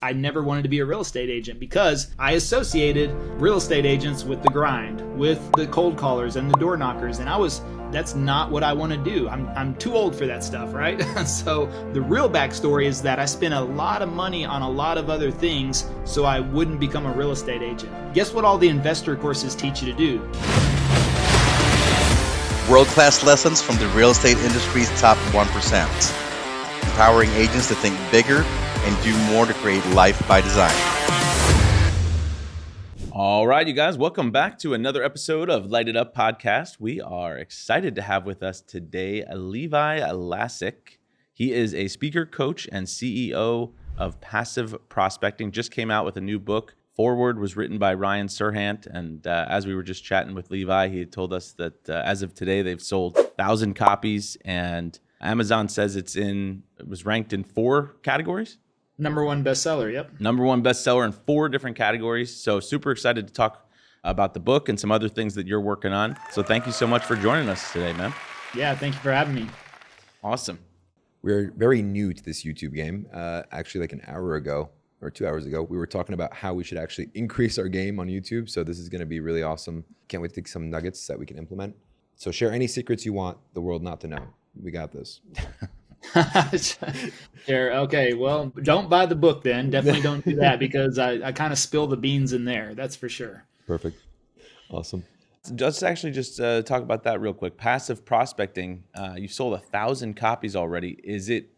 I never wanted to be a real estate agent because I associated real estate agents with the grind, with the cold callers and the door knockers. And that's not what I want to do. I'm too old for that stuff, right? So the real backstory is that I spent a lot of money on a lot of other things so I wouldn't become a real estate agent. Guess what all the investor courses teach you to do? World-class lessons from the real estate industry's top 1%. Empowering agents to think bigger and do more to create life by design. All right, you guys, welcome back to another episode of Light It Up Podcast. We are excited to have with us today Levi Lascsak. He is a speaker, coach, and CEO of Passive Prospecting. Just came out with a new book. Forward was written by Ryan Serhant, and as we were just chatting with Levi, he had told us that as of today, they've sold 1,000 copies, and Amazon says it was ranked in 4 categories. Number one bestseller, yep. Number one bestseller in 4 different categories. So super excited to talk about the book and some other things that you're working on. So thank you so much for joining us today, man. Yeah, thank you for having me. Awesome. We're very new to this YouTube game. Actually, like an hour ago or 2 hours ago, we were talking about how we should actually increase our game on YouTube. So this is going to be really awesome. Can't wait to take some nuggets that we can implement. So share any secrets you want the world not to know. We got this. Sure. Okay. Well, don't buy the book then. Definitely don't do that because I kind of spill the beans in there. That's for sure. Perfect. Awesome. Let's actually just talk about that real quick. Passive prospecting. You've sold 1,000 copies already. Is it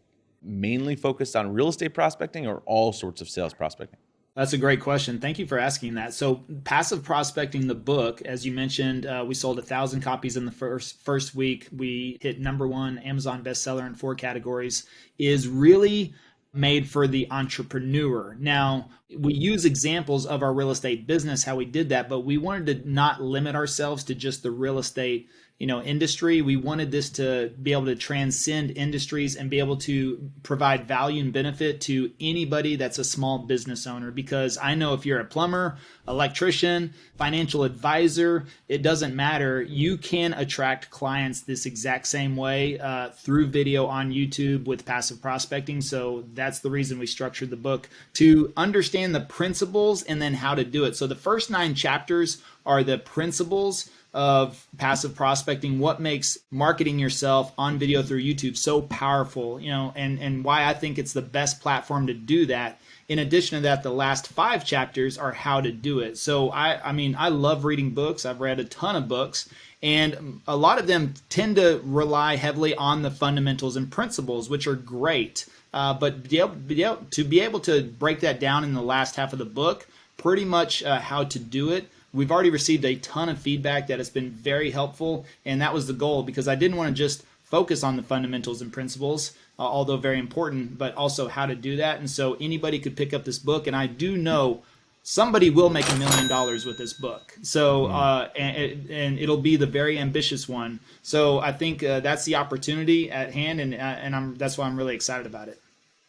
mainly focused on real estate prospecting or all sorts of sales prospecting? That's a great question. Thank you for asking that. So Passive Prospecting, the book, as you mentioned, we sold 1,000 copies in the first week. We hit number one Amazon bestseller in 4 categories, is really made for the entrepreneur. Now, we use examples of our real estate business, how we did that, but we wanted to not limit ourselves to just the real estate industry. We wanted this to be able to transcend industries and be able to provide value and benefit to anybody that's a small business owner. Because I know if you're a plumber, electrician, financial advisor, it doesn't matter. You can attract clients this exact same way through video on YouTube with passive prospecting. So that's the reason we structured the book, to understand the principles and then how to do it. So the first 9 chapters are the principles of passive prospecting, what makes marketing yourself on video through YouTube so powerful, and why I think it's the best platform to do that. In addition to that, the last 5 chapters are how to do it. So I love reading books. I've read a ton of books, and a lot of them tend to rely heavily on the fundamentals and principles, which are great. But to be able to break that down in the last half of the book, pretty much how to do it. We've already received a ton of feedback that has been very helpful, and that was the goal, because I didn't want to just focus on the fundamentals and principles, although very important, but also how to do that. And so anybody could pick up this book, and I do know somebody will make $1 million with this book. So and it'll be the very ambitious one. So I think that's the opportunity at hand, and that's why I'm really excited about it.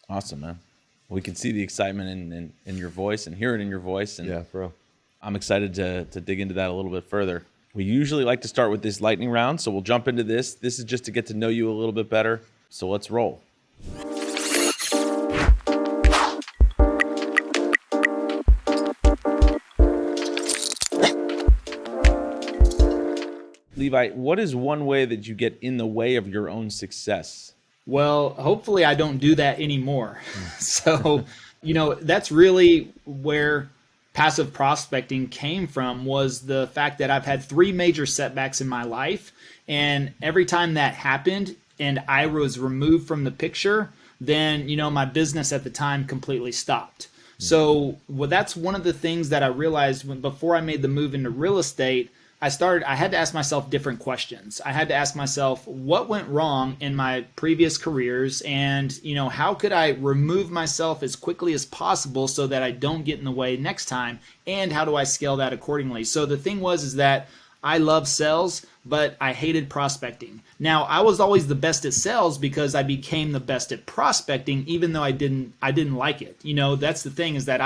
Awesome, man. We can see the excitement in your voice and hear it in your voice. And yeah, bro. I'm excited to dig into that a little bit further. We usually like to start with this lightning round, so we'll jump into this. This is just to get to know you a little bit better. So let's roll. Levi, what is one way that you get in the way of your own success? Well, hopefully I don't do that anymore. So, that's really where passive prospecting came from, was the fact that I've had 3 major setbacks in my life. And every time that happened and I was removed from the picture, then, my business at the time completely stopped. So that's one of the things that I realized before I made the move into real estate. I had to ask myself different questions. I had to ask myself, what went wrong in my previous careers, and how could I remove myself as quickly as possible so that I don't get in the way next time, and how do I scale that accordingly? So the thing is that I love sales, but I hated prospecting. Now, I was always the best at sales because I became the best at prospecting, even though I didn't like it. That's the thing, is that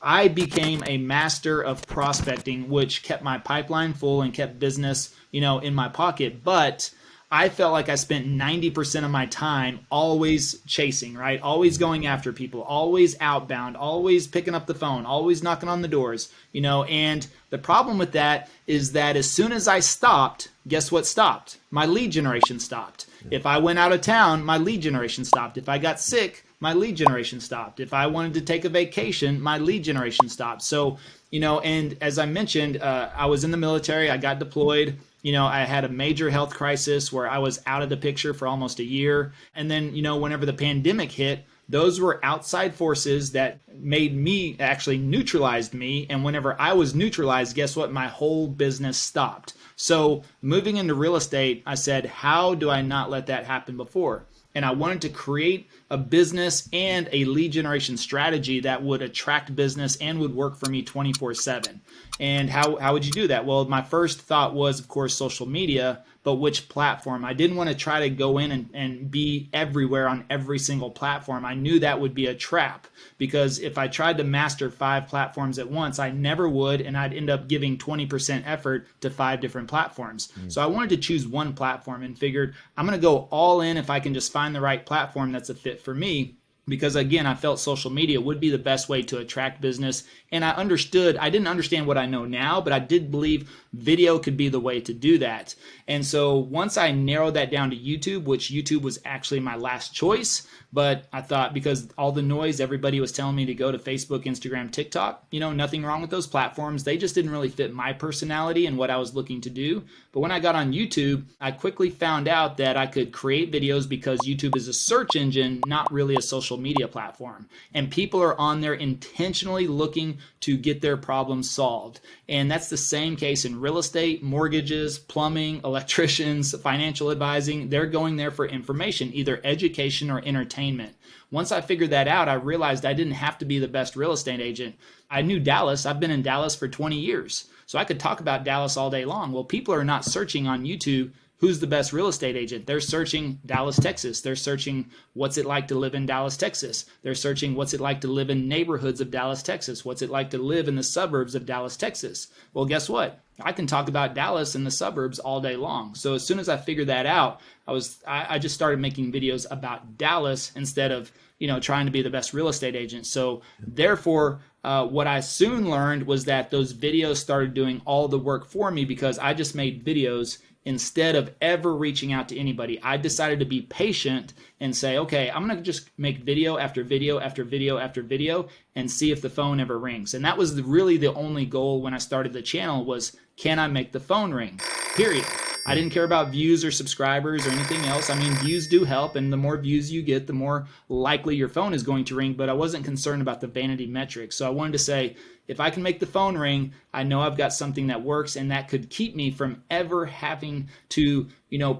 I became a master of prospecting, which kept my pipeline full and kept business, in my pocket. But I felt like I spent 90% of my time always chasing, right? Always going after people, always outbound, always picking up the phone, always knocking on the doors, and the problem with that is that as soon as I stopped, guess what stopped? My lead generation stopped. If I went out of town, my lead generation stopped. If I got sick, my lead generation stopped. If I wanted to take a vacation, my lead generation stopped. So, and as I mentioned, I was in the military, I got deployed. I had a major health crisis where I was out of the picture for almost a year. And then, whenever the pandemic hit, those were outside forces that made me, actually neutralized me. And whenever I was neutralized, guess what? My whole business stopped. So moving into real estate, I said, how do I not let that happen before? And I wanted to create a business and a lead generation strategy that would attract business and would work for me 24/7. And how would you do that? Well, my first thought was, of course, social media, but which platform? I didn't want to try to go in and be everywhere on every single platform. I knew that would be a trap, because if I tried to master 5 platforms at once, I never would, and I'd end up giving 20% effort to 5 different platforms. So I wanted to choose one platform and figured I'm going to go all in if I can just find the right platform that's a fit for me. Because again, I felt social media would be the best way to attract business. And I didn't understand what I know now, but I did believe video could be the way to do that. And so once I narrowed that down to YouTube, which YouTube was actually my last choice, but I thought, because all the noise, everybody was telling me to go to Facebook, Instagram, TikTok, nothing wrong with those platforms. They just didn't really fit my personality and what I was looking to do. But when I got on YouTube, I quickly found out that I could create videos because YouTube is a search engine, not really a social media platform. And people are on there intentionally looking to get their problems solved. And that's the same case in real estate, mortgages, plumbing, electricians, financial advising. They're going there for information, either education or entertainment. Once I figured that out, I realized I didn't have to be the best real estate agent. I knew Dallas. I've been in Dallas for 20 years. So I could talk about Dallas all day long. Well, people are not searching on YouTube who's the best real estate agent. They're searching Dallas, Texas. They're searching what's it like to live in Dallas, Texas. They're searching what's it like to live in neighborhoods of Dallas, Texas. What's it like to live in the suburbs of Dallas, Texas? Well, guess what? I can talk about Dallas and the suburbs all day long. So as soon as I figured that out, I just started making videos about Dallas instead of trying to be the best real estate agent. So therefore, what I soon learned was that those videos started doing all the work for me because I just made videos instead of ever reaching out to anybody. I decided to be patient and say, okay, I'm going to just make video after video after video after video and see if the phone ever rings. And that was really the only goal when I started the channel was, can I make the phone ring? Period. I didn't care about views or subscribers or anything else. I mean, views do help, and the more views you get, the more likely your phone is going to ring, but I wasn't concerned about the vanity metrics. So I wanted to say, if I can make the phone ring, I know I've got something that works, and that could keep me from ever having to,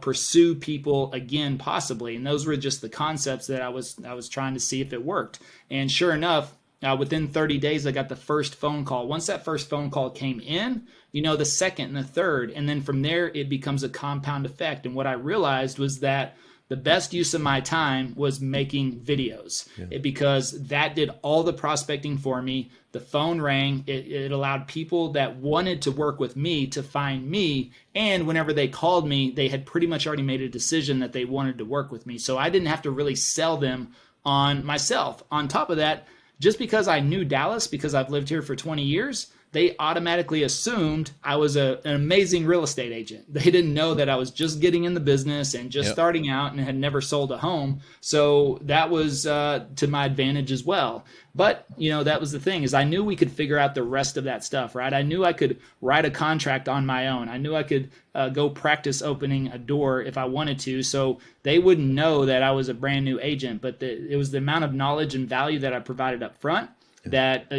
pursue people again, possibly. And those were just the concepts that I was trying to see if it worked. And sure enough, within 30 days, I got the first phone call. Once that first phone call came in, the second and the third, and then from there, it becomes a compound effect. And what I realized was that the best use of my time was making videos because that did all the prospecting for me. The phone rang. It allowed people that wanted to work with me to find me. And whenever they called me, they had pretty much already made a decision that they wanted to work with me. So I didn't have to really sell them on myself. On top of that, just because I knew Dallas, because I've lived here for 20 years, they automatically assumed I was an amazing real estate agent. They didn't know that I was just getting in the business and just starting out and had never sold a home. So that was to my advantage as well. But, that was the thing, is I knew we could figure out the rest of that stuff, right? I knew I could write a contract on my own. I knew I could go practice opening a door if I wanted to. So they wouldn't know that I was a brand new agent, but it was the amount of knowledge and value that I provided up front that,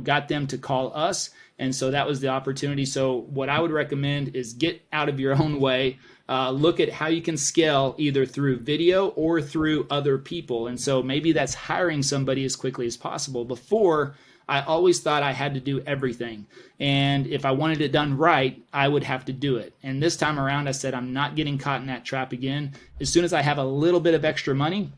got them to call us. And so that was the opportunity. So what I would recommend is get out of your own way. Look at how you can scale either through video or through other people. And so maybe that's hiring somebody as quickly as possible. Before, I always thought I had to do everything. And if I wanted it done right, I would have to do it. And this time around, I said, I'm not getting caught in that trap again. As soon as I have a little bit of extra money,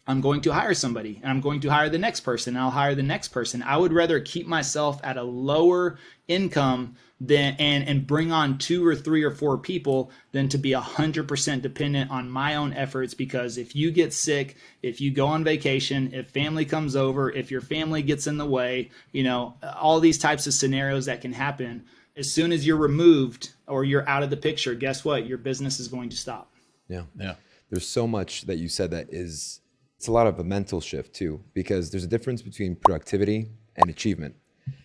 I'm going to hire somebody, and I'm going to hire the next person, and I'll hire the next person. I would rather keep myself at a lower income than and bring on 2 or 3 or 4 people than to be 100% dependent on my own efforts. Because if you get sick, if you go on vacation, if family comes over, if your family gets in the way, all these types of scenarios that can happen. As soon as you're removed or you're out of the picture, guess what? Your business is going to stop. Yeah. Yeah. There's so much that you said that it's a lot of a mental shift too, because there's a difference between productivity and achievement.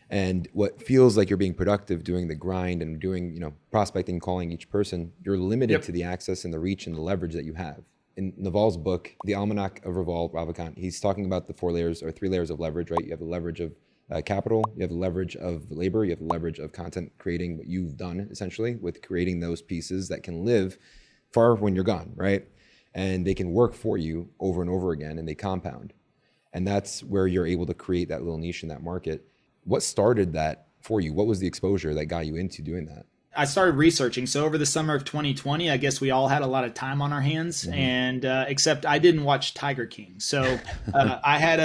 And what feels like you're being productive doing the grind and doing, prospecting, calling each person, you're limited to the access and the reach and the leverage that you have. In Naval's book, The Almanac of Ravikant, he's talking about the 4 layers or 3 layers of leverage, right? You have the leverage of capital, you have the leverage of labor, you have the leverage of content, creating what you've done essentially with creating those pieces that can live far when you're gone, right? And they can work for you over and over again, and they compound. And that's where you're able to create that little niche in that market. What started that for you? What was the exposure that got you into doing that? I started researching. So over the summer of 2020, I guess we all had a lot of time on our hands, and except I didn't watch Tiger King. So I had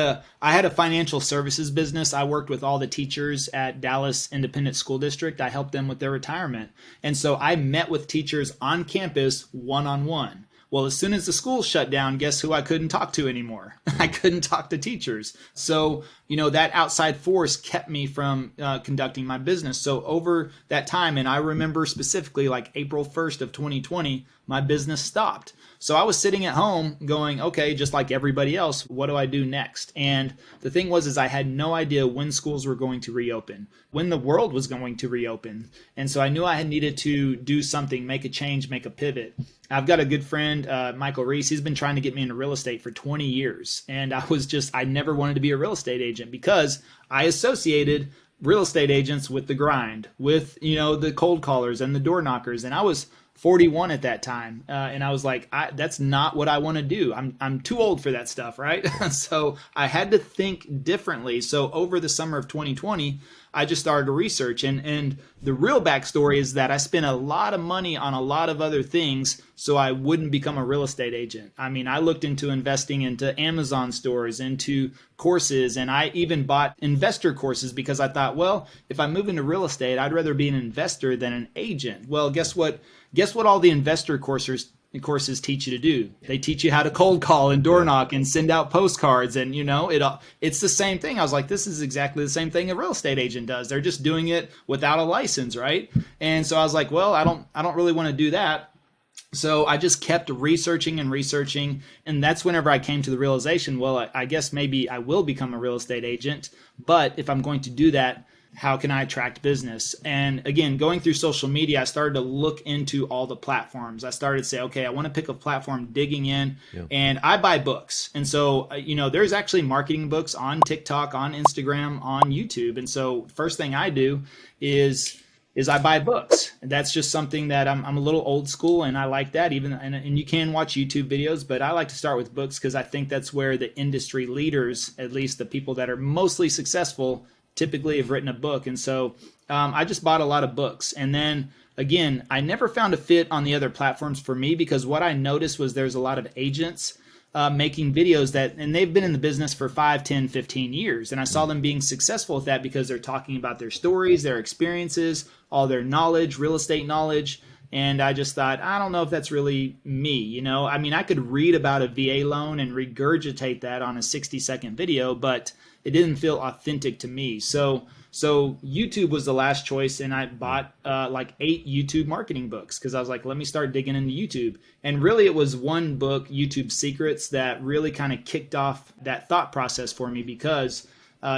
a financial services business. I worked with all the teachers at Dallas Independent School District. I helped them with their retirement. And so I met with teachers on campus one-on-one. Well, as soon as the school shut down, guess who I couldn't talk to anymore? I couldn't talk to teachers. So, that outside force kept me from conducting my business. So over that time, and I remember specifically like April 1st of 2020, my business stopped. So I was sitting at home going, okay, just like everybody else, what do I do next? And the thing is I had no idea when schools were going to reopen, when the world was going to reopen. And so I knew I had needed to do something, make a change, make a pivot. I've got a good friend, Michael Reese. He's been trying to get me into real estate for 20 years. And I never wanted to be a real estate agent because I associated real estate agents with the grind, with, the cold callers and the door knockers. And I was 41 at that time. And I was like, that's not what I want to do. I'm too old for that stuff, right? So I had to think differently. So over the summer of 2020, I just started to research. And the real backstory is that I spent a lot of money on a lot of other things so I wouldn't become a real estate agent. I mean, I looked into investing into Amazon stores, into courses, and I even bought investor courses because I thought, well, if I move into real estate, I'd rather be an investor than an agent. Well, guess what? Guess what all the investor courses teach you to do? They teach you how to cold call and door knock and send out postcards, and it's the same thing. I was like, this is exactly the same thing a real estate agent does. They're just doing it without a license, right? And so I was like, well, I don't really want to do that. So I just kept researching, and that's whenever I came to the realization, well, I guess maybe I will become a real estate agent, but if I'm going to do that, how can I attract business? And again, going through social media, I started to look into all the platforms. I started to say, okay, I want to pick a platform, digging in, and I buy books. And so, there's actually marketing books on TikTok, on Instagram, on YouTube. And so first thing I do is I buy books. And that's just something that I'm a little old school, and I like that. And you can watch YouTube videos, but I like to start with books because I think that's where the industry leaders, at least the people that are mostly successful, typically have written a book. And so I just bought a lot of books. And then again, I never found a fit on the other platforms for me, because what I noticed was there's a lot of agents making videos and they've been in the business for 5, 10, 15 years. And I saw them being successful with that because they're talking about their stories, their experiences, all their knowledge, real estate knowledge. And I just thought, I don't know if that's really me. I mean, I could read about a VA loan and regurgitate that on a 60-second video, but it didn't feel authentic to me. So YouTube was the last choice, and I bought like 8 YouTube marketing books because I was like, let me start digging into YouTube. And really it was one book, YouTube Secrets, that really kind of kicked off that thought process for me, because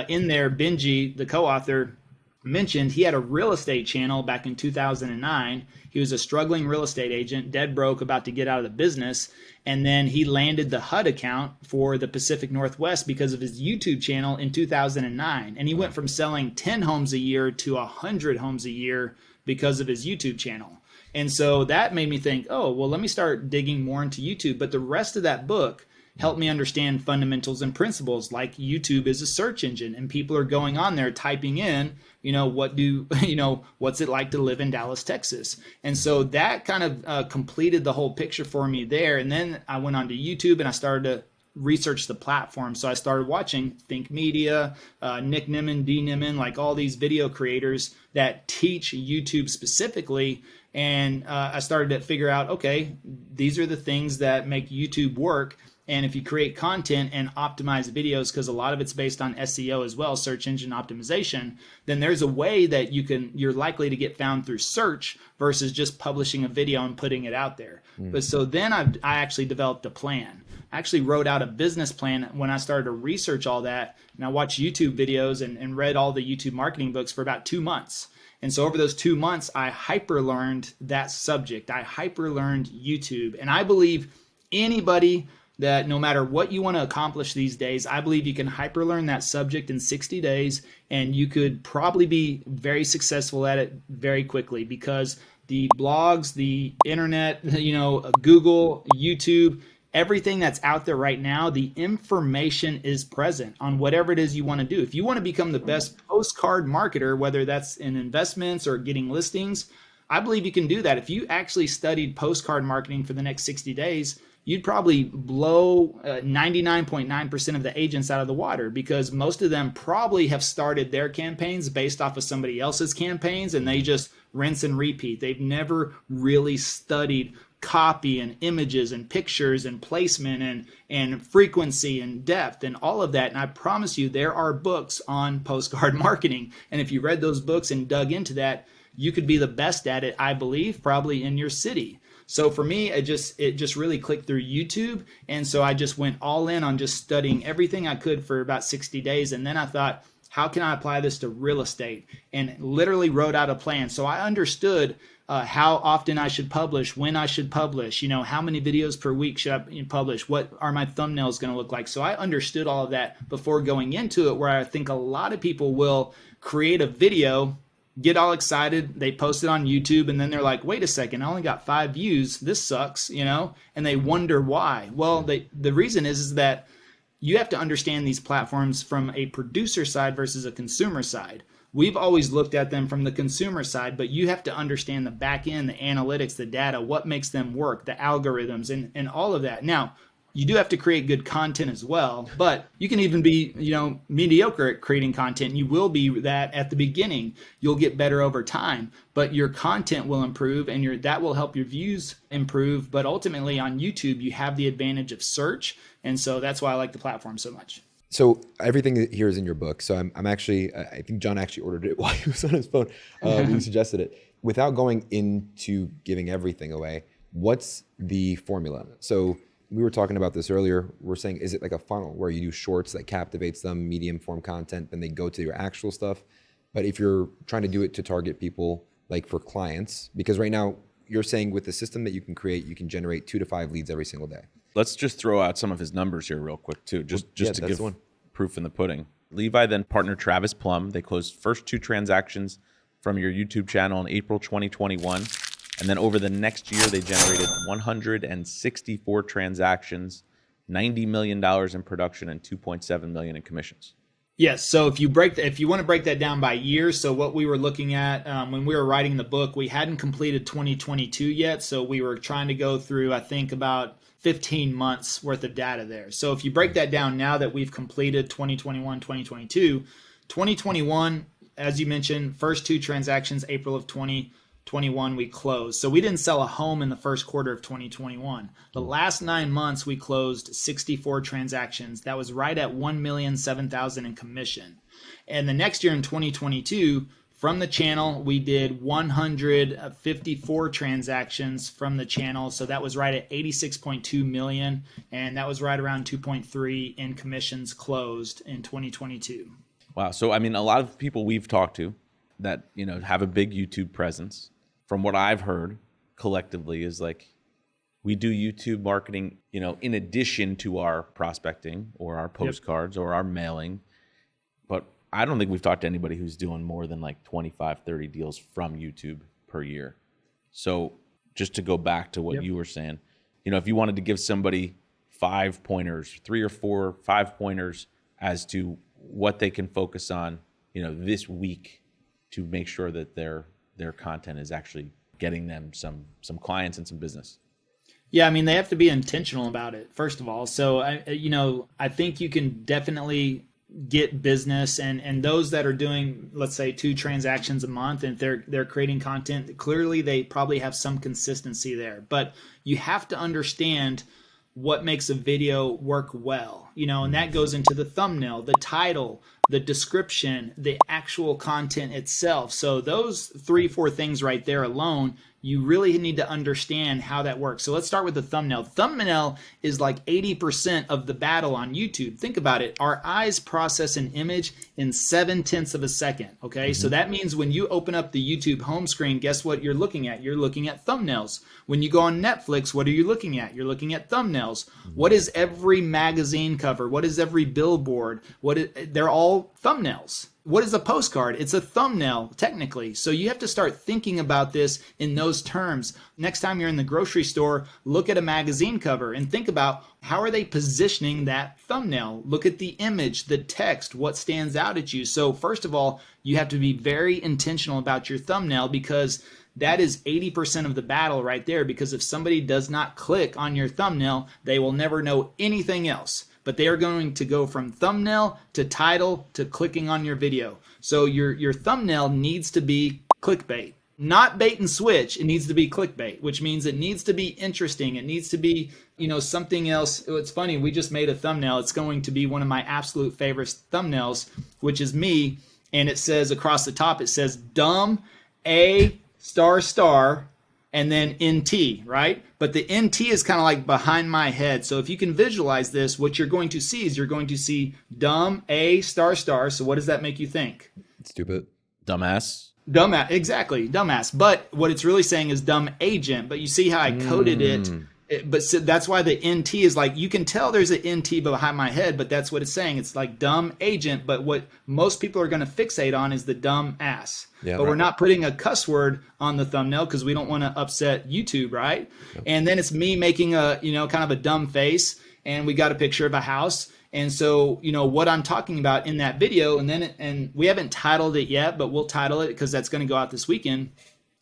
in there, Benji, the co-author, mentioned he had a real estate channel back in 2009. He was a struggling real estate agent, dead broke, about to get out of the business. And then he landed the HUD account for the Pacific Northwest because of his YouTube channel in 2009. And he went from selling 10 homes a year to 100 homes a year because of his YouTube channel. And so that made me think, oh, well, let me start digging more into YouTube. But the rest of that book helped me understand fundamentals and principles, like YouTube is a search engine and people are going on there typing in, what's it like to live in Dallas, Texas? And so that kind of completed the whole picture for me there. And then I went on to YouTube and I started to research the platform. So I started watching Think Media, Nick Nimmin, D Nimmin, like all these video creators that teach YouTube specifically. And I started to figure out, okay, these are the things that make YouTube work. And if you create content and optimize videos, because a lot of it's based on SEO as well, search engine optimization, then there's a way that you're likely to get found through search versus just publishing a video and putting it out there. But so then I actually developed a plan. I actually wrote out a business plan when I started to research all that. And I watched YouTube videos and read all the YouTube marketing books for about 2 months. And so over those 2 months, I hyper learned that subject. I hyper learned YouTube. And I believe anybody that no matter what you want to accomplish these days, I believe you can hyper learn that subject in 60 days and you could probably be very successful at it very quickly, because the blogs, the internet, Google, YouTube, everything that's out there right now, the information is present on whatever it is you want to do. If you want to become the best postcard marketer, whether that's in investments or getting listings, I believe you can do that. If you actually studied postcard marketing for the next 60 days, you'd probably blow 99.9% of the agents out of the water, because most of them probably have started their campaigns based off of somebody else's campaigns and they just rinse and repeat. They've never really studied copy and images and pictures and placement and frequency and depth and all of that. And I promise you, there are books on postcard marketing. And if you read those books and dug into that, you could be the best at it, I believe, probably in your city. So for me, it just really clicked through YouTube. And so I just went all in on just studying everything I could for about 60 days. And then I thought, how can I apply this to real estate? And literally wrote out a plan. So I understood how often I should publish, when I should publish, how many videos per week should I publish, what are my thumbnails going to look like. So I understood all of that before going into it, where I think a lot of people will create a video, get all excited, they post it on YouTube, and then they're like, wait a second, I only got 5 views, this sucks, and they wonder why. Well, the reason is that you have to understand these platforms from a producer side versus a consumer side. We've always looked at them from the consumer side, but you have to understand the back end, the analytics, the data, what makes them work, the algorithms, and all of that. Now, you do have to create good content as well, but you can even be, mediocre at creating content. You will be that at the beginning. You'll get better over time, but your content will improve and that will help your views improve. But ultimately on YouTube, you have the advantage of search. And so that's why I like the platform so much. So everything here is in your book. So I'm actually, I think John actually ordered it while he was on his phone. He suggested it. Without going into giving everything away, what's the formula? So we were talking about this earlier. We're saying, is it like a funnel where you do shorts that captivates them, medium form content, then they go to your actual stuff? But if you're trying to do it to target people, like for clients, because right now you're saying with the system that you can create, you can generate 2 to 5 leads every single day. Let's just throw out some of his numbers here real quick too, just to give proof in the pudding. Levi then partnered Travis Plum. They closed first 2 transactions from your YouTube channel in April 2021. And then over the next year, they generated 164 transactions, $90 million in production, and $2.7 million in commissions. Yes. So if you want to break that down by year, so what we were looking at when we were writing the book, we hadn't completed 2022 yet. So we were trying to go through, I think, about 15 months worth of data there. So if you break that down now that we've completed 2021, 2022, 2021, as you mentioned, first 2 transactions, April of 2021 we closed. So we didn't sell a home in the first quarter of 2021. The last 9 months we closed 64 transactions. That was right at $1,007,000 in commission. And the next year in 2022, from the channel, we did 154 transactions from the channel. So that was right at 86.2 million. And that was right around 2.3 in commissions closed in 2022. Wow. So, I mean, a lot of people we've talked to that, have a big YouTube presence, from what I've heard collectively, is like, we do YouTube marketing, in addition to our prospecting or our postcards or our mailing. But I don't think we've talked to anybody who's doing more than like 25, 30 deals from YouTube per year. So just to go back to what you were saying, if you wanted to give somebody 5 pointers, 3 or 4, 5 pointers as to what they can focus on, this week to make sure that their content is actually getting them some clients and some business. Yeah, I mean, they have to be intentional about it, first of all. So, I think you can definitely get business and those that are doing, let's say, 2 transactions a month, and they're creating content, clearly they probably have some consistency there. But you have to understand what makes a video work well, and that goes into the thumbnail, the title, the description, the actual content itself. So those 3-4 things right there alone, you really need to understand how that works. So let's start with the thumbnail. Thumbnail is like 80% of the battle on YouTube. Think about it. Our eyes process an image in 0.7 of a second. Okay. So that means when you open up the YouTube home screen, guess what you're looking at? You're looking at thumbnails. When you go on Netflix, what are you looking at? You're looking at thumbnails. What is every magazine cover? What is every billboard? They're all thumbnails. What is a postcard? It's a thumbnail, technically. So you have to start thinking about this in those terms. Next time you're in the grocery store, look at a magazine cover and think about how are they positioning that thumbnail? Look at the image, the text, what stands out at you. So first of all, you have to be very intentional about your thumbnail, because that is 80% of the battle right there. Because if somebody does not click on your thumbnail, they will never know anything else. But they are going to go from thumbnail to title to clicking on your video. So your thumbnail needs to be clickbait, not bait and switch. It needs to be clickbait, which means it needs to be interesting. It needs to be, something else. It's funny. We just made a thumbnail. It's going to be one of my absolute favorite thumbnails, which is me. And it says across the top, it says dumb A ***, and then NT, right? But the NT is kind of like behind my head. So if you can visualize this, what you're going to see is you're going to see dumb A ***. So what does that make you think? Stupid. Dumbass. Dumbass, exactly, dumbass. But what it's really saying is dumb agent. But you see how I coded it. But so that's why the NT is like, you can tell there's an NT behind my head, but that's what it's saying. It's like dumb agent. But what most people are going to fixate on is the dumb ass. Yeah, but right. We're not putting a cuss word on the thumbnail because we don't want to upset YouTube, right? Yep. And then it's me making a, kind of a dumb face, and we got a picture of a house. And so, what I'm talking about in that video, and we haven't titled it yet, but we'll title it because that's going to go out this weekend,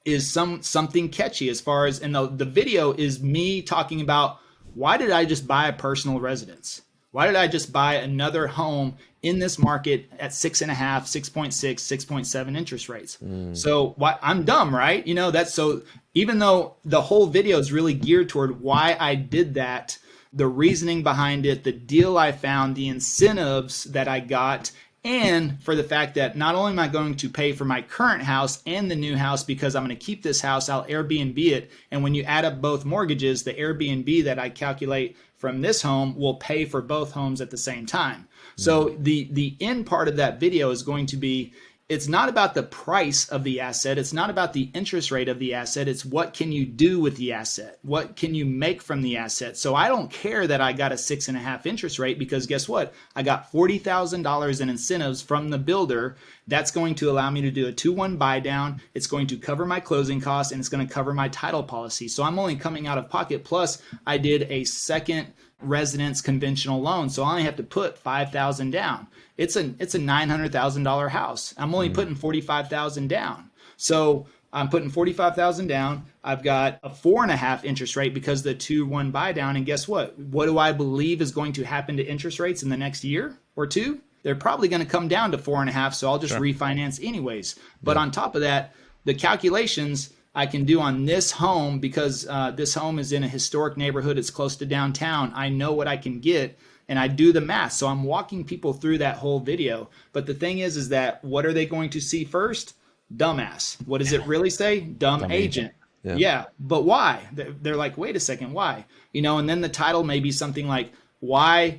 is something catchy as far as, and the video is me talking about, why did I just buy a personal residence? Why did I just buy another home in this market at 6.5, 6.6, 6.7 interest rates? So I'm dumb, right? That's so, even though the whole video is really geared toward why I did that, the reasoning behind it, the deal I found, the incentives that I got, and for the fact that not only am I going to pay for my current house and the new house because I'm going to keep this house, I'll Airbnb it. And when you add up both mortgages, the Airbnb that I calculate from this home will pay for both homes at the same time. So the end part of that video is going to be, it's not about the price of the asset. It's not about the interest rate of the asset. It's what can you do with the asset? What can you make from the asset? So I don't care that I got a 6.5 interest rate, because guess what? I got $40,000 in incentives from the builder. That's going to allow me to do a 2-1 buy down. It's going to cover my closing costs, and it's going to cover my title policy. So I'm only coming out of pocket. Plus I did a second residence conventional loan. So I only have to put $5,000 down. It's a $900,000 house. I'm only putting $45,000 down. So I'm putting $45,000 down. I've got a 4.5 interest rate because the 2-1 buy down. And guess what? What do I believe is going to happen to interest rates in the next year or two? They're probably going to come down to 4.5. So I'll just refinance anyways. But on top of that, the calculations I can do on this home, because this home is in a historic neighborhood. It's close to downtown. I know what I can get, and I do the math. So I'm walking people through that whole video. But the thing is that what are they going to see first? Dumbass. What does it really say? Dumb agent. Yeah. But why? They're like, wait a second, why? And then the title may be something like, why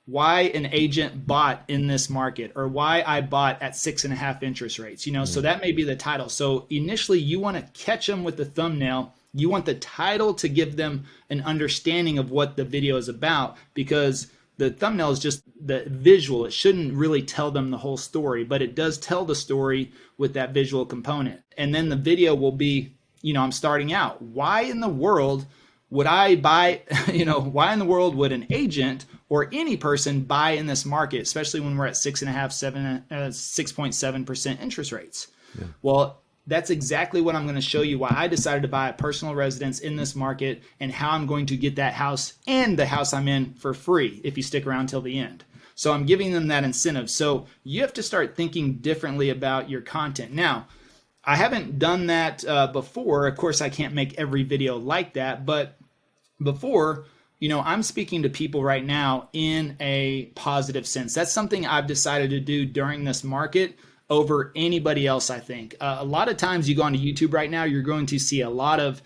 an agent bought in this market, or why I bought at 6.5 interest rates, so that may be the title. So initially you want to catch them with the thumbnail. You want the title to give them an understanding of what the video is about, because the thumbnail is just the visual. It shouldn't really tell them the whole story, but it does tell the story with that visual component. And then the video will be, I'm starting out. Why in the world would I buy, why in the world would an agent or any person buy in this market, especially when we're at 6.7% interest rates? Yeah. Well, that's exactly what I'm going to show you, why I decided to buy a personal residence in this market and how I'm going to get that house and the house I'm in for free if you stick around till the end. So I'm giving them that incentive. So you have to start thinking differently about your content. Now, I haven't done that before. Of course, I can't make every video like that, but before, I'm speaking to people right now in a positive sense. That's something I've decided to do during this market over anybody else, I think. A lot of times you go onto YouTube right now, you're going to see a lot of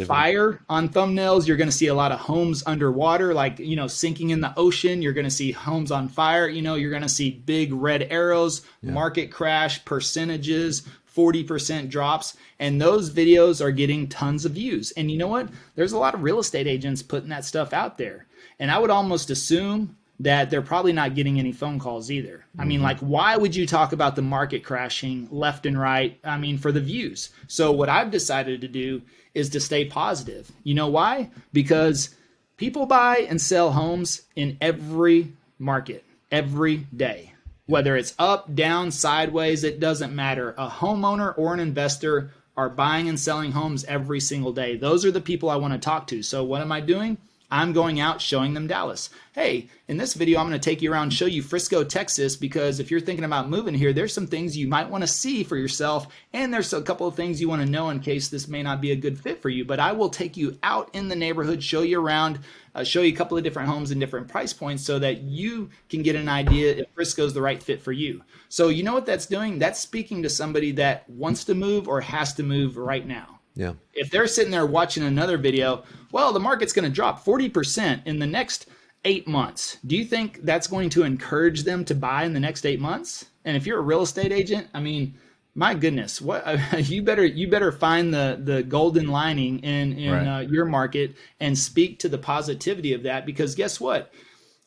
fire on thumbnails. You're going to see a lot of homes underwater, like, sinking in the ocean. You're going to see homes on fire. You're going to see big red arrows, market crash, percentages, 40% drops. And those videos are getting tons of views. And you know what? There's a lot of real estate agents putting that stuff out there. And I would almost assume that they're probably not getting any phone calls either. I mean, like, why would you talk about the market crashing left and right? I mean, for the views. So what I've decided to do is to stay positive. You know why? Because people buy and sell homes in every market, every day. Whether it's up, down, sideways, it doesn't matter. A homeowner or an investor are buying and selling homes every single day. Those are the people I want to talk to. So what am I doing? I'm going out showing them Dallas. Hey, in this video, I'm going to take you around and show you Frisco, Texas, because if you're thinking about moving here, there's some things you might want to see for yourself. And there's a couple of things you want to know in case this may not be a good fit for you. But I will take you out in the neighborhood, show you around, show you a couple of different homes and different price points so that you can get an idea if Frisco's the right fit for you. So you know what that's doing? That's speaking to somebody that wants to move or has to move right now. Yeah. If they're sitting there watching another video, well, the market's going to drop 40% in the next 8 months. Do you think that's going to encourage them to buy in the next 8 months? And if you're a real estate agent, I mean, my goodness, what you better find the golden lining in your market and speak to the positivity of that, because guess what?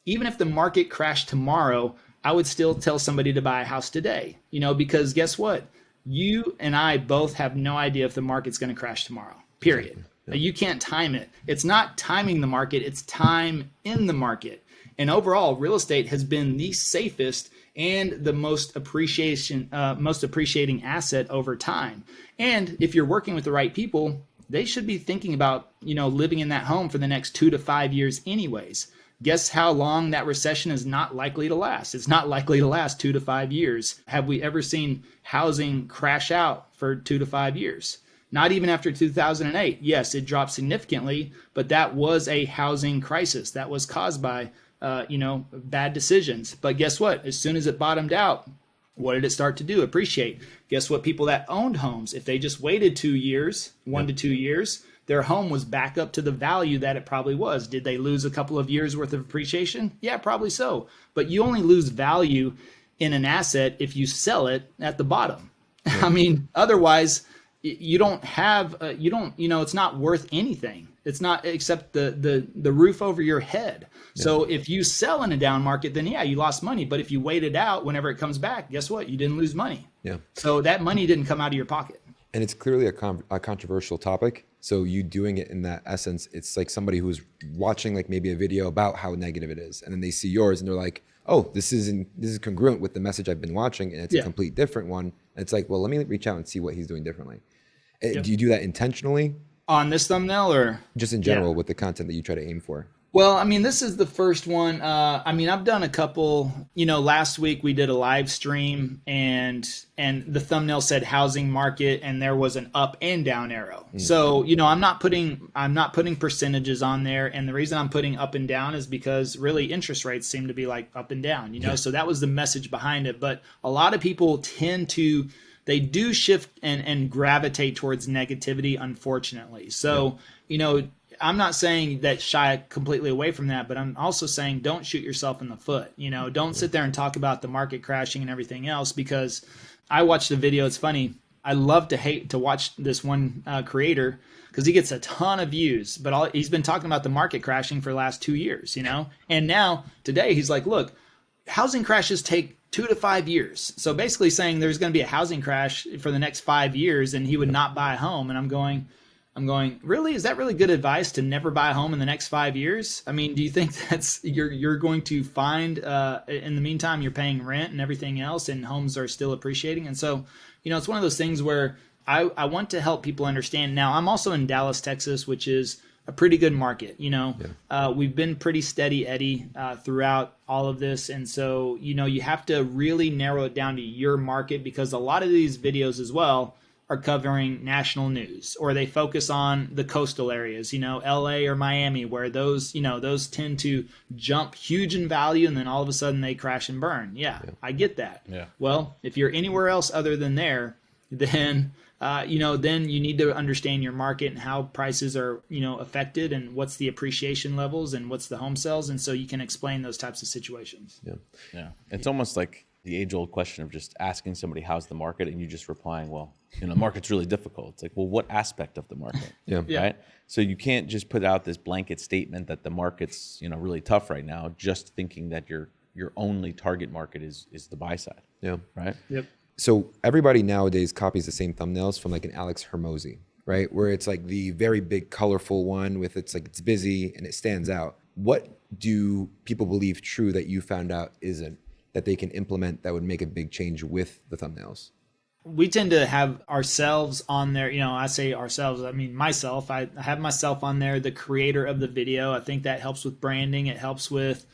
Even if the market crashed tomorrow, I would still tell somebody to buy a house today, because guess what? You and I both have no idea if the market's going to crash tomorrow, period. Exactly. You can't time it. It's not timing the market, it's time in the market. And overall, real estate has been the safest and the most appreciating asset over time. And if you're working with the right people, they should be thinking about, living in that home for the next 2 to 5 years anyways. Guess how long that recession is not likely to last? It's not likely to last 2 to 5 years. Have we ever seen housing crash out for 2 to 5 years? Not even after 2008. Yes, it dropped significantly, but that was a housing crisis. That was caused by, bad decisions. But guess what? As soon as it bottomed out, what did it start to do? Appreciate. Guess what? People that owned homes, if they just waited 2 years, 1 to 2 years, their home was back up to the value that it probably was. Did they lose a couple of years worth of appreciation? Yeah, probably so. But you only lose value in an asset if you sell it at the bottom. Yeah. I mean, otherwise you don't have, it's not worth anything. It's not except the roof over your head. Yeah. So if you sell in a down market, then yeah, you lost money. But if you wait it out, whenever it comes back, guess what? You didn't lose money. Yeah. So that money didn't come out of your pocket. And it's clearly a controversial topic. So you doing it in that essence, it's like somebody who's watching like maybe a video about how negative it is, and then they see yours and they're like, oh, this is congruent with the message I've been watching, and it's a complete different one. And it's like, well, let me reach out and see what he's doing differently. Do you do that intentionally? On this thumbnail or? Just in general with the content that you try to aim for? Well, I mean, this is the first one. I've done a couple, last week we did a live stream and the thumbnail said housing market and there was an up and down arrow. Mm-hmm. So, I'm not putting percentages on there. And the reason I'm putting up and down is because really interest rates seem to be like up and down, so that was the message behind it. But a lot of people they do shift and gravitate towards negativity, unfortunately. So, I'm not saying that shy completely away from that, but I'm also saying don't shoot yourself in the foot. Don't sit there and talk about the market crashing and everything else, because I watched the video. It's funny. I love to watch this one creator because he gets a ton of views, but he's been talking about the market crashing for the last 2 years, and now today he's like, look, housing crashes take 2 to 5 years. So basically saying there's going to be a housing crash for the next 5 years and he would not buy a home. And I'm going, really? Is that really good advice to never buy a home in the next 5 years? I mean, do you think that's you're going to find in the meantime you're paying rent and everything else and homes are still appreciating? And so, it's one of those things where I want to help people understand. Now, I'm also in Dallas, Texas, which is a pretty good market. We've been pretty steady Eddie throughout all of this. And so, you have to really narrow it down to your market, because a lot of these videos as well are covering national news, or they focus on the coastal areas, LA or Miami, where those tend to jump huge in value and then all of a sudden they crash and burn. Yeah. I get that. Yeah. Well, if you're anywhere else other than there, then then you need to understand your market and how prices are, affected, and what's the appreciation levels and what's the home sales. And so you can explain those types of situations. Yeah. It's almost like the age-old question of just asking somebody how's the market, and you just replying, well, the market's really difficult. It's like, well, what aspect of the market? Right? So you can't just put out this blanket statement that the market's really tough right now, just thinking that your only target market is the buy side. Right? Yep. So everybody nowadays copies the same thumbnails from like an Alex Hermosi, right? Where it's like the very big, colorful one with it's busy and it stands out. What do people believe true that you found out isn't, that they can implement that would make a big change with the thumbnails? We tend to have ourselves on there. I say ourselves, I mean myself. I have myself on there, the creator of the video. I think that helps with branding. It helps with,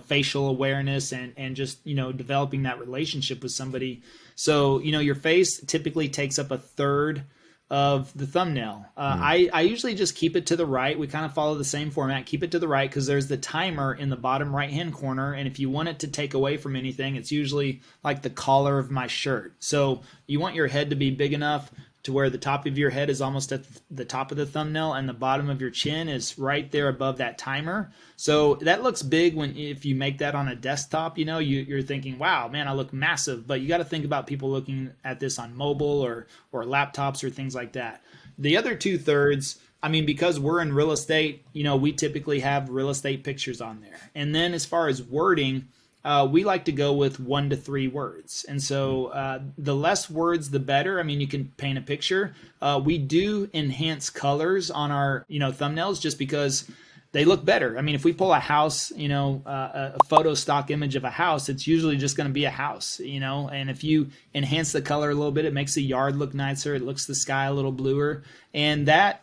facial awareness and just, developing that relationship with somebody. So, your face typically takes up a third of the thumbnail. I usually just keep it to the right. We kind of follow the same format, keep it to the right, because there's the timer in the bottom right-hand corner. And if you want it to take away from anything, it's usually like the collar of my shirt. So you want your head to be big enough to where the top of your head is almost at the top of the thumbnail and the bottom of your chin is right there above that timer. So that looks big if you make that on a desktop, you're thinking, wow, man, I look massive. But you got to think about people looking at this on mobile or laptops or things like that. The other 2/3, because we're in real estate, we typically have real estate pictures on there. And then as far as wording, we like to go with 1 to 3 words. And so the less words, the better. You can paint a picture. We do enhance colors on our, thumbnails just because they look better. If we pull a house, a photo stock image of a house, it's usually just going to be a house, and if you enhance the color a little bit, it makes the yard look nicer. It looks the sky a little bluer. And that,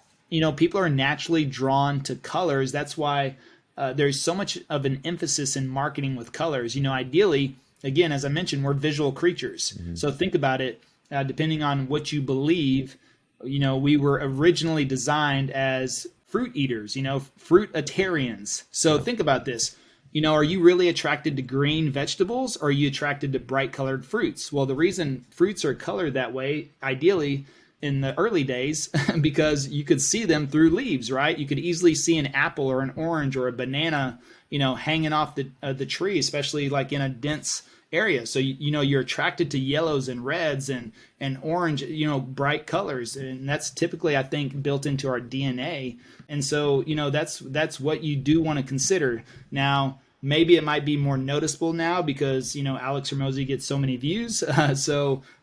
people are naturally drawn to colors. That's why there's so much of an emphasis in marketing with colors. Ideally, again, as I mentioned, we're visual creatures. Mm-hmm. So think about it, depending on what you believe, we were originally designed as fruit eaters, fruitarians. So think about this. Are you really attracted to green vegetables, or are you attracted to bright colored fruits? Well, the reason fruits are colored that way, ideally, in the early days, because you could see them through leaves, right? You could easily see an apple or an orange or a banana, hanging off the tree, especially like in a dense area. So, you're attracted to yellows and reds and orange, bright colors. And that's typically, I think, built into our DNA. And so, that's what you do want to consider. Now, maybe it might be more noticeable now because, Alex Hermosi gets so many views.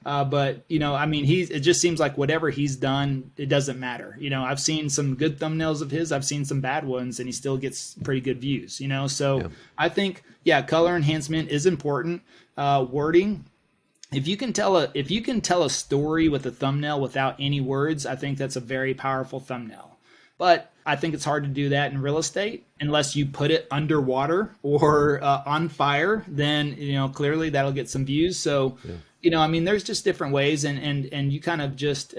But, it just seems like whatever he's done, it doesn't matter. I've seen some good thumbnails of his. I've seen some bad ones, and he still gets pretty good views, So yeah. I think, color enhancement is important. Wording. If you can tell a story with a thumbnail without any words, I think that's a very powerful thumbnail. But I think it's hard to do that in real estate unless you put it underwater or on fire. Then clearly that'll get some views. So there's just different ways, and you kind of just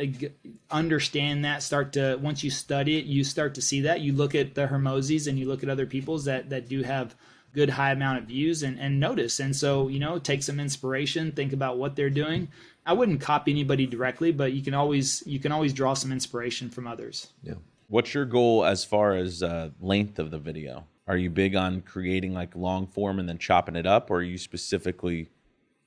understand that. Once you study it, you start to see that. You look at the Hermosis and you look at other people's that do have good high amount of views and notice. And so take some inspiration, think about what they're doing. I wouldn't copy anybody directly, but you can always draw some inspiration from others. Yeah. What's your goal as far as length of the video? Are you big on creating like long form and then chopping it up, or are you specifically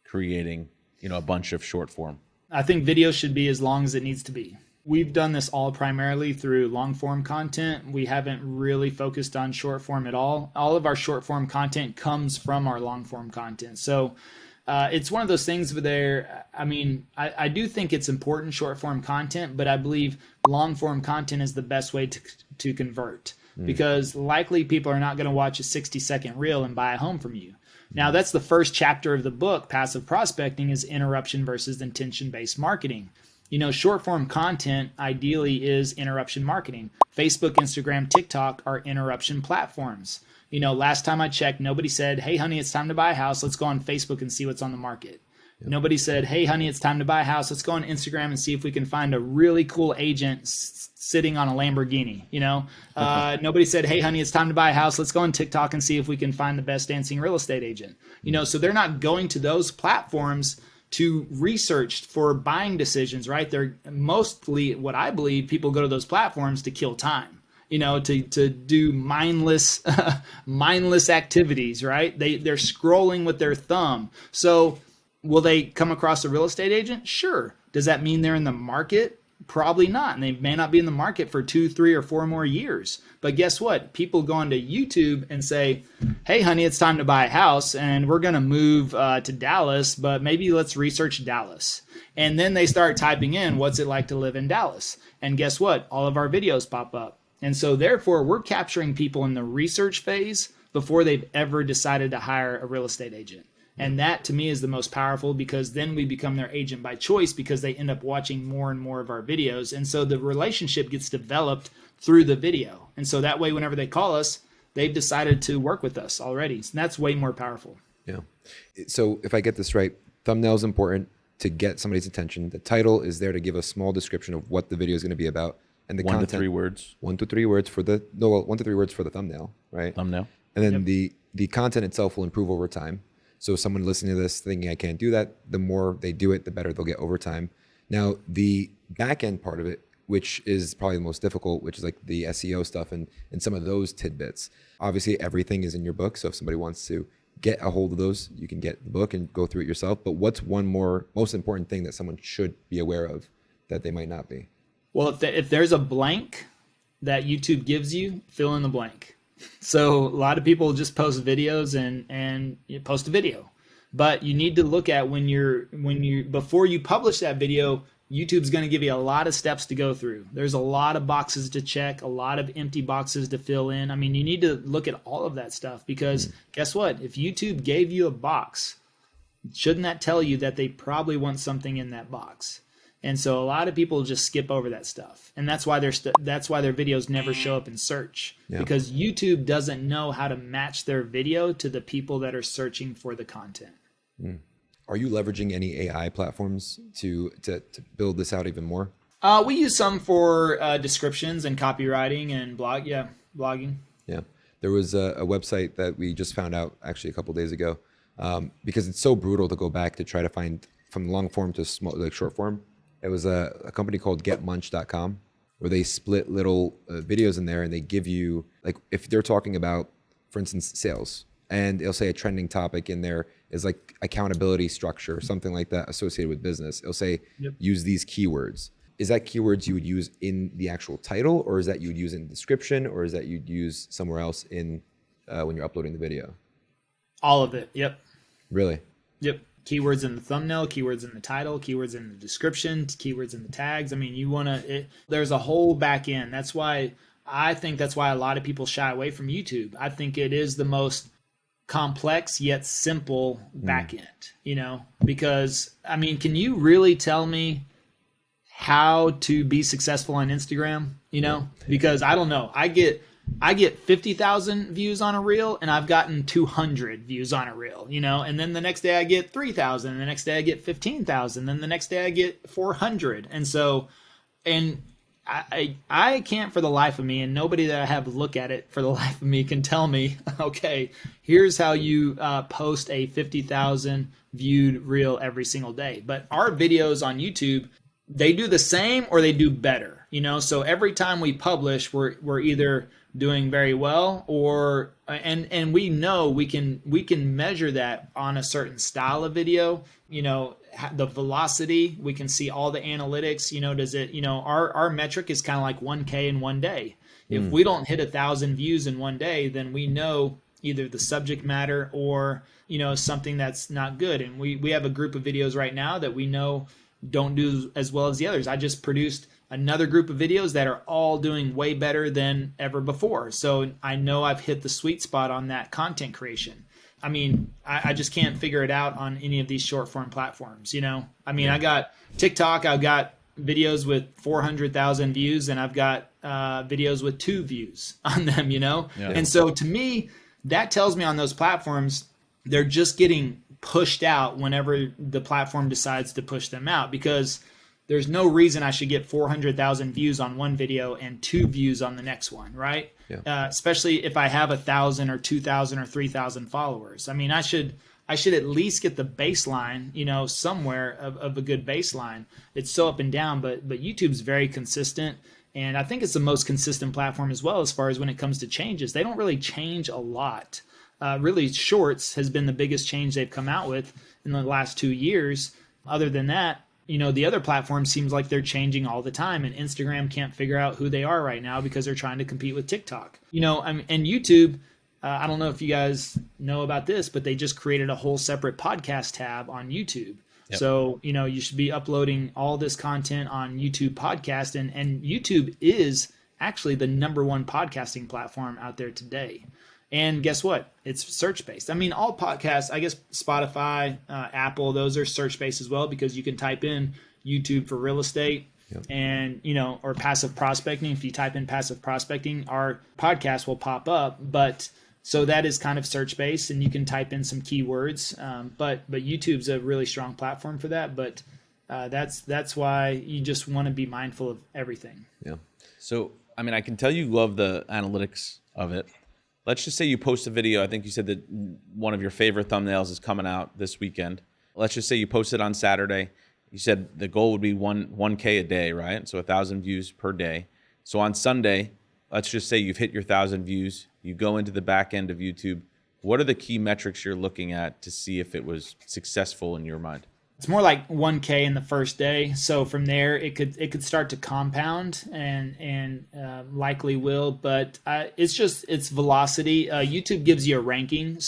creating, a bunch of short form? I think video should be as long as it needs to be. We've done this all primarily through long form content. We haven't really focused on short form at all. All of our short form content comes from our long form content. So it's one of those things where I do think it's important, short form content, but I believe long form content is the best way to convert, because likely people are not going to watch a 60-second reel and buy a home from you. Now, that's the first chapter of the book, Passive Prospecting, is interruption versus intention-based marketing. Short form content ideally is interruption marketing. Facebook, Instagram, TikTok are interruption platforms. Last time I checked, nobody said, hey, honey, it's time to buy a house. Let's go on Facebook and see what's on the market. Yep. Nobody said, hey, honey, it's time to buy a house. Let's go on Instagram and see if we can find a really cool agent sitting on a Lamborghini. Nobody said, hey, honey, it's time to buy a house. Let's go on TikTok and see if we can find the best dancing real estate agent. So they're not going to those platforms to research for buying decisions, right? They're mostly, what I believe, people go to those platforms to kill time. To do mindless activities, right? They're scrolling with their thumb. So will they come across a real estate agent? Sure. Does that mean they're in the market? Probably not. And they may not be in the market for 2, 3, or 4 more years. But guess what? People go onto YouTube and say, hey, honey, it's time to buy a house and we're going to move to Dallas, but maybe let's research Dallas. And then they start typing in, what's it like to live in Dallas? And guess what? All of our videos pop up. And so therefore, we're capturing people in the research phase before they've ever decided to hire a real estate agent. And that to me is the most powerful, because then we become their agent by choice because they end up watching more and more of our videos. And so the relationship gets developed through the video. And so that way, whenever they call us, they've decided to work with us already. So that's way more powerful. Yeah. So if I get this right, thumbnail is important to get somebody's attention. The title is there to give a small description of what the video is going to be about. And the 1 to 3 words. 1 to 3 words for the 1 to 3 words for the thumbnail, right? Thumbnail. And then the content itself will improve over time. So someone listening to this thinking I can't do that, the more they do it, the better they'll get over time. Now the back end part of it, which is probably the most difficult, which is like the SEO stuff and some of those tidbits. Obviously everything is in your book. So if somebody wants to get a hold of those, you can get the book and go through it yourself. But what's one most important thing that someone should be aware of that they might not be? Well, if there's a blank that YouTube gives you, fill in the blank. So a lot of people just post videos and you post a video, but you need to look at before you publish that video, YouTube's going to give you a lot of steps to go through. There's a lot of boxes to check, a lot of empty boxes to fill in. I mean, you need to look at all of that stuff, because guess what? If YouTube gave you a box, shouldn't that tell you that they probably want something in that box? And so a lot of people just skip over that stuff. And that's why their videos never show up in search, because YouTube doesn't know how to match their video to the people that are searching for the content. Are you leveraging any AI platforms to build this out even more? We use some for descriptions and copywriting and blogging. Yeah. There was a website that we just found out actually a couple of days ago, because it's so brutal to go back to try to find from long form to short form. It was a company called Getmunch.com, where they split little videos in there, and they give you, like, if they're talking about, for instance, sales, and it'll say a trending topic in there is like accountability structure or something like that associated with business. It'll say, use these keywords. Is that keywords you would use in the actual title, or is that you would use in the description, or is that you'd use somewhere else in when you're uploading the video? All of it. Yep. Really? Yep. Keywords in the thumbnail, keywords in the title, keywords in the description, keywords in the tags. I mean, there's a whole back end. That's why a lot of people shy away from YouTube. I think it is the most complex yet simple back end, because, I mean, can you really tell me how to be successful on Instagram? Because I don't know. I get 50,000 views on a reel, and I've gotten 200 views on a reel, and then the next day I get 3,000, and the next day I get 15,000, then the next day I get 400. And so, and I can't for the life of me, and nobody that I have look at it for the life of me can tell me, okay, here's how you post a 50,000 viewed reel every single day. But our videos on YouTube, they do the same or they do better, so every time we publish, we're either doing very well, or and we know we can measure that on a certain style of video, the velocity, we can see all the analytics, does it, our metric is kind of like 1K in one day. If we don't hit 1,000 views in one day, then we know either the subject matter or, something that's not good. And we have a group of videos right now that we know don't do as well as the others. I just produced another group of videos that are all doing way better than ever before. So I know I've hit the sweet spot on that content creation. I mean, I just can't figure it out on any of these short form platforms, I mean, I got TikTok, I've got videos with 400,000 views and I've got videos with 2 views on them, Yeah. And so to me, that tells me on those platforms, they're just getting pushed out whenever the platform decides to push them out, because there's no reason I should get 400,000 views on one video and 2 views on the next one, right? Yeah. Especially if I have 1,000 or 2,000 or 3,000 followers. I mean, I should at least get the baseline, somewhere of a good baseline. It's so up and down, but YouTube's very consistent. And I think it's the most consistent platform as well as far as when it comes to changes. They don't really change a lot. Really, Shorts has been the biggest change they've come out with in the last 2 years. Other than that, the other platforms seems like they're changing all the time, and Instagram can't figure out who they are right now because they're trying to compete with TikTok. And YouTube, I don't know if you guys know about this, but they just created a whole separate podcast tab on YouTube. Yep. So, you should be uploading all this content on YouTube podcast, and YouTube is actually the #1 podcasting platform out there today. And guess what? It's search-based. I mean, all podcasts, I guess Spotify, Apple, those are search-based as well, because you can type in YouTube for real estate. Yep. And, or passive prospecting. If you type in passive prospecting, our podcast will pop up. But so that is kind of search-based, and you can type in some keywords. But YouTube's a really strong platform for that. But that's why you just want to be mindful of everything. Yeah. So, I mean, I can tell you love the analytics of it. Let's just say you post a video. I think you said that one of your favorite thumbnails is coming out this weekend. Let's just say you post it on Saturday. You said the goal would be 1K a day, right? So 1,000 views per day. So on Sunday, let's just say you've hit your 1,000 views. You go into the back end of YouTube. What are the key metrics you're looking at to see if it was successful in your mind? It's more like 1K in the first day. So from there, it could start to compound and likely will. But it's velocity. YouTube gives you a ranking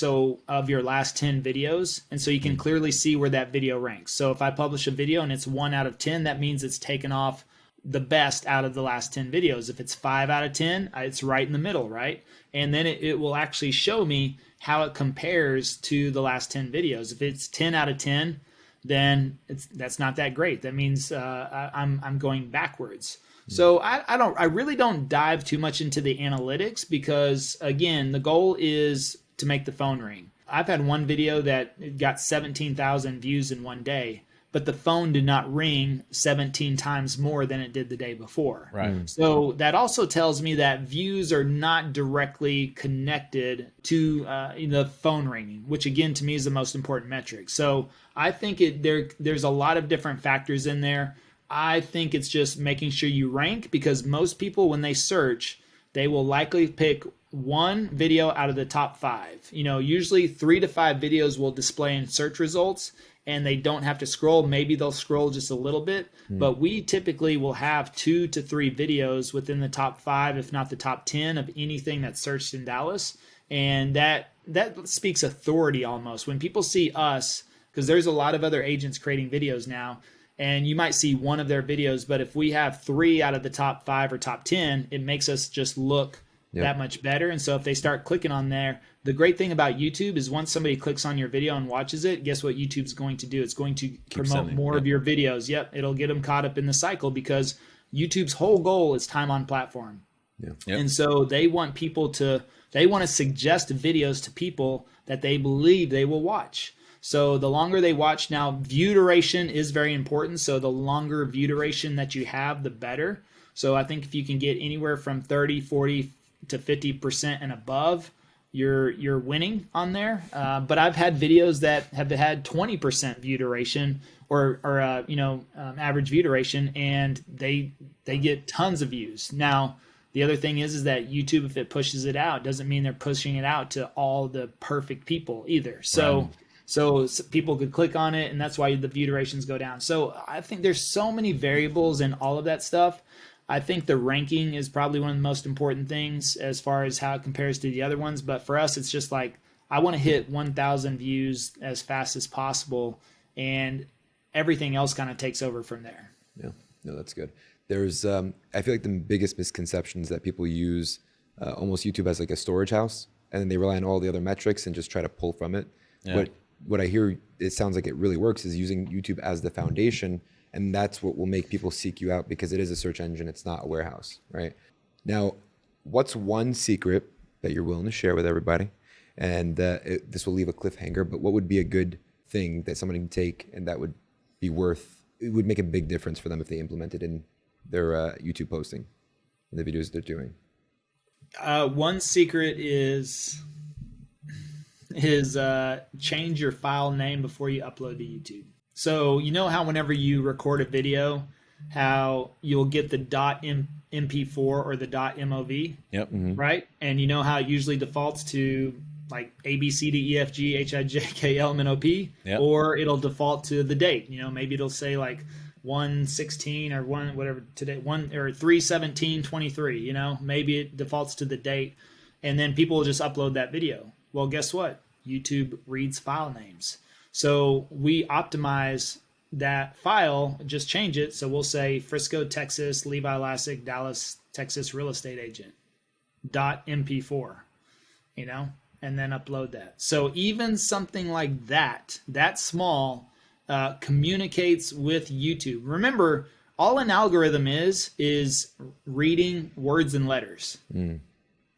of your last 10 videos, and so you can clearly see where that video ranks. So if I publish a video and it's 1 out of 10, that means it's taken off the best out of the last 10 videos. If it's 5 out of 10, it's right in the middle, right? And then it will actually show me how it compares to the last 10 videos. If it's 10 out of 10, then that's not that great. That means I'm going backwards. So I really don't dive too much into the analytics, because again, the goal is to make the phone ring. I've had one video that got 17,000 views in one day, but the phone did not ring 17 times more than it did the day before. Right. So that also tells me that views are not directly connected to the phone ringing, which again to me is the most important metric. So I think there's a lot of different factors in there. I think it's just making sure you rank, because most people, when they search, they will likely pick one video out of the top 5. Usually 3 to 5 videos will display in search results, and they don't have to scroll. Maybe they'll scroll just a little bit, but we typically will have 2 to 3 videos within the top 5, if not the top 10 of anything that's searched in Dallas. And that speaks authority almost. When people see us, because there's a lot of other agents creating videos now, and you might see one of their videos, but if we have 3 out of the top 5 or top 10, it makes us just look that much better. And so if they start clicking on there, the great thing about YouTube is once somebody clicks on your video and watches it, guess what YouTube's going to do? It's going to promote more of your videos. Yep, it'll get them caught up in the cycle, because YouTube's whole goal is time on platform. Yeah. Yep. And so they want to suggest videos to people that they believe they will watch. So the longer they watch, now view duration is very important. So the longer view duration that you have, the better. So I think if you can get anywhere from 30, 40 to 50% and above, you're winning on there. But I've had videos that have had 20% view duration or average view duration, and they get tons of views. Now, the other thing is that YouTube, if it pushes it out, doesn't mean they're pushing it out to all the perfect people either. So people could click on it, and that's why the view durations go down. So I think there's so many variables in all of that stuff. I think the ranking is probably one of the most important things as far as how it compares to the other ones. But for us, it's just like, I want to hit 1,000 views as fast as possible, and everything else kind of takes over from there. Yeah, no, that's good. There's, I feel like the biggest misconception is that people use almost YouTube as like a storage house, and then they rely on all the other metrics and just try to pull from it. Yeah. What I hear, it sounds like it really works, is using YouTube as the foundation, And that's what will make people seek you out, because it is a search engine. It's not a warehouse, right? Now, what's one secret that you're willing to share with everybody? And this will leave a cliffhanger, but what would be a good thing that somebody can take and that would be it would make a big difference for them if they implemented in their YouTube posting and the videos they're doing? One secret is change your file name before you upload to YouTube. So you know how whenever you record a video, how you'll get the .mp4 or the .mov, Yep. right? And you know how it usually defaults to like A, B, C, D, E, F, G, H, I, J, K, L, M, N, O, P, Yep. or it'll default to the date. You know, maybe it'll say like 1/16 or whatever today, 3/17/23. You know, maybe it defaults to the date, and then people will just upload that video. Well, guess what? YouTube reads file names, so we optimize that file. Just change it. So we'll say Frisco, Texas, Levi Lascsak, Dallas, Texas real estate agent .mp4. You know. And then upload that. So even something like that small, communicates with YouTube. Remember, all an algorithm is reading words and letters.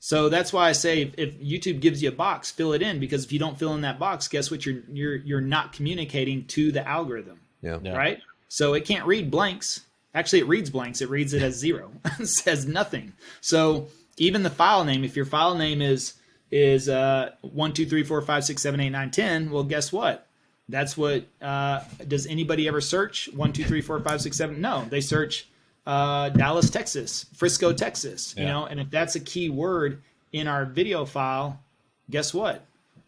So that's why I say if YouTube gives you a box, fill it in, because if you don't fill in that box, guess what? You're not communicating to the algorithm. Yeah. Right? So it can't read blanks. Actually, it reads blanks. It reads it as 0. It says nothing. So even the file name, if your file name is 1, 2, 3, 4, 5, 6, 7, 8, 9, 10. Well, guess what? That's what, does anybody ever search 1, 2, 3, 4, 5, 6, 7? No, they search Dallas, Texas, Frisco, Texas, you know, and if that's a key word in our video file, guess what?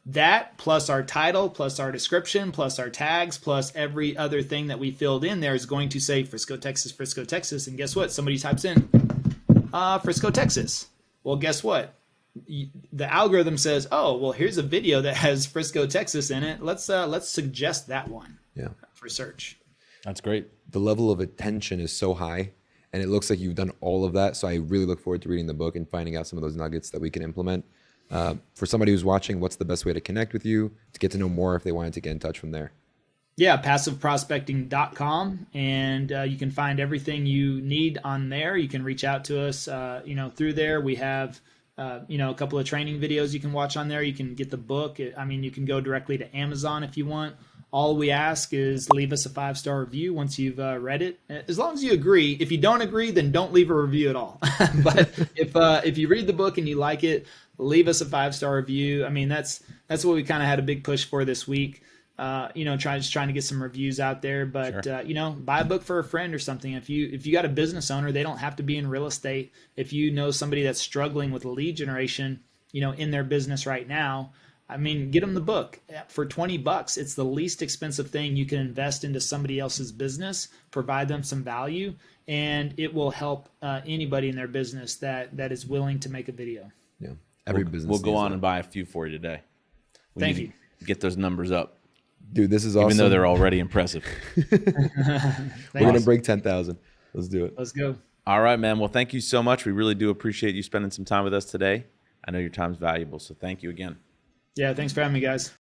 That plus our title, plus our description, plus our tags, plus every other thing that we filled in there is going to say Frisco, Texas, Frisco, Texas. And guess what? Somebody types in Frisco, Texas. Well, guess what? The algorithm says, oh, well, here's a video that has Frisco, Texas in it. Let's suggest that one for search. That's great. The level of attention is so high, and it looks like you've done all of that. So I really look forward to reading the book and finding out some of those nuggets that we can implement. For somebody who's watching, what's the best way to connect with you, to get to know more if they wanted to get in touch from there? Yeah, passiveprospecting.com, and you can find everything you need on there. You can reach out to us, through there. We have a couple of training videos you can watch on there. You can get the book. You can go directly to Amazon if you want. All we ask is leave us a 5-star review once you've read it. As long as you agree. If you don't agree, then don't leave a review at all. But if you read the book and you like it, leave us a 5-star review. That's what we kind of had a big push for this week. Trying to get some reviews out there, but Sure. Buy a book for a friend or something. If you got a business owner, they don't have to be in real estate. If you know somebody that's struggling with lead generation, in their business right now, get them the book for $20. It's the least expensive thing you can invest into somebody else's business, provide them some value, and it will help anybody in their business that is willing to make a video. Yeah. Every business. We'll go needs on that. and buy a few for you today. We Thank need you. to get those numbers up. Dude, this is awesome. Even though they're already impressive. We're going to break 10,000. Let's do it. Let's go. All right, man. Well, thank you so much. We really do appreciate you spending some time with us today. I know your time's valuable, so thank you again. Yeah, thanks for having me, guys.